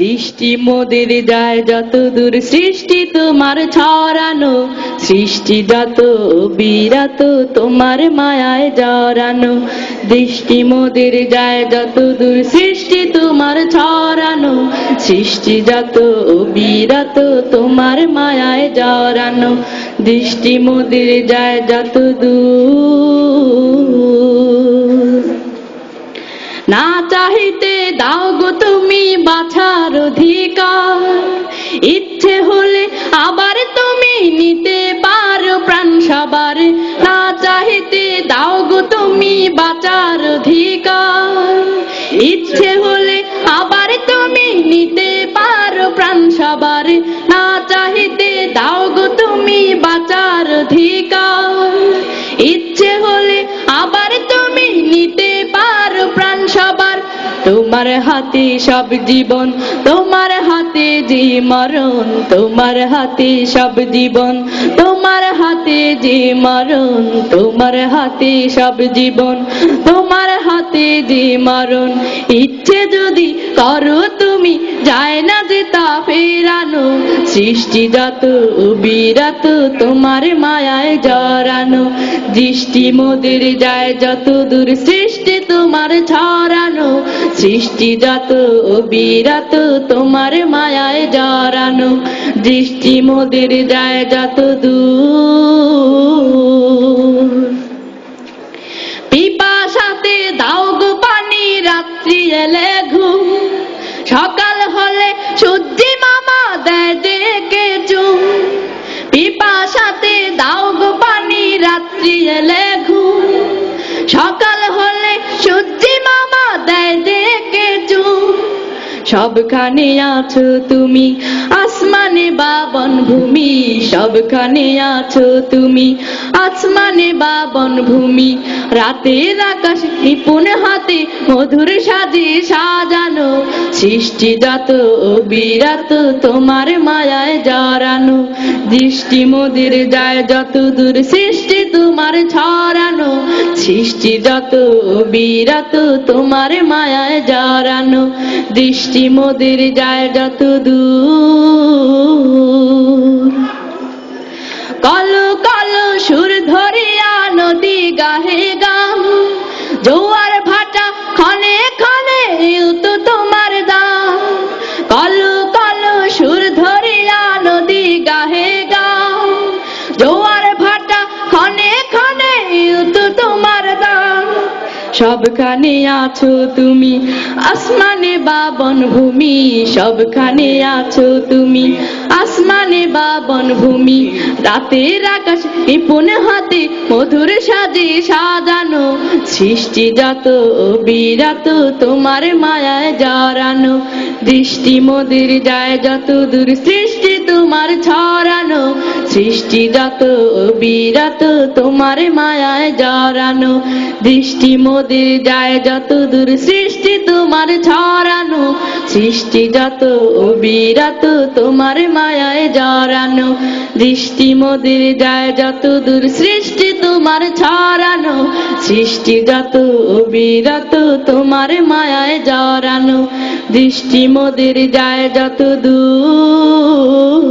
দৃষ্টি মোদের যায় যত দূর, সৃষ্টি তোমার ছড়ানো, সৃষ্টি যত বিরাত তোমার মায়ায় জড়ানো। দৃষ্টি মোদের যায় যত দূর, সৃষ্টি তোমার ছড়ানো, সৃষ্টি যত বিরাত তোমার মায়ায় জড়ানো। দৃষ্টি মোদের যায় যত দূর, না চাহিতে দাও গো তুমি বাছার অধিকার, ইচ্ছে হলে আবার তুমি নিতে পারো প্রাণ সবার। না চাহিতে দাও গো তুমি বাঁচার অধিকার, ইচ্ছে হলে আবার তুমি নিতে পারো প্রাণ সবার। না চাহিতে দাও গো তুমি বাঁচার অধিকার, ইচ্ছে হলে আবার তুমি নিতে পারো প্রাণ সবার। তোমার হাতে সব জীবন, তোমার হাতে যে মরণ, তোমার হাতে সব জীবন, তোমার হাতে যে মরণ, তোমার হাতে সব জীবন, তোমার হাতে যে মরণ। ইচ্ছে যদি করো তুমি যায় না যে তা ফেরানো, সৃষ্টি যত বিরাত তোমার মায়ায় জড়ানো। দৃষ্টি মোদের যায় যত দূর, সৃষ্টি তোমার ছড়ানো, সৃষ্টি যত বিরাত তোমার মায়ায় জড়ানো। দৃষ্টি মোদের যায় যত দূর, পিপাসাতে দাও গো পানি, রাত্রি এলে ঘুম, সকাল হলে সূর্যি মামা দেয় ডেকে চুম। পিপাসাতে দাও গো পানি, রাত্রি এলে ঘুম, সকাল হলে সূর্যি মামা দেয় ডেকে চুম। সবখানে আছো তুমি আসমানে বা বনভূমি, সবখানে আছো তুমি আসমানে বা বনভূমি। রাতের আকাশ নিপুণ হাতে মধুর সাজে সাজানো, সৃষ্টি যত বিরাত তোমার মায়ায় জড়ানো। দৃষ্টি মোদের যায় যত দূর, সৃষ্টি তোমার ছড়ানো, সৃষ্টি যত বিরাত তোমার মায়ায় জড়ানো। দৃষ্টি মোদের যায় যত দূর, কলো কলো সুর ধরিয়া নদী গাহে গাম, জোয়ার ভাটা ক্ষণে ক্ষণে তো তোমার দাম। কলো কলো সুর ধরিয়া নদী গাহে গাম, জোয়ার ভাটা ক্ষণে ক্ষণে তো তোমার দাম। সবখানে আছো তুমি আসমানে বা বনভূমি, সবখানে আছো তুমি আসমানে বা বনভূমি। রাতের আকাশ নিপুণ হাতে মধুর সাজে সাজানো, সৃষ্টি যত বিরাত তোমার মায়ায় জড়ানো। দৃষ্টি মোদের যায় যত দূর, সৃষ্টি তোমার ছড়ানো, সৃষ্টি যত বিরাত তোমার মায়ায় জড়ানো। দৃষ্টি মোদের যায় যত দূর, সৃষ্টি তোমার ছড়ানো, সৃষ্টি যত বিরাত তোমার মায়ায় জড়ানো। দৃষ্টি মোদের যায় যত দূর, সৃষ্টি তোমার ছড়ানো, সৃষ্টি যত বিরাত তোমার মায়ায় জড়ানো। দৃষ্টি মোদের যায় যত দূর।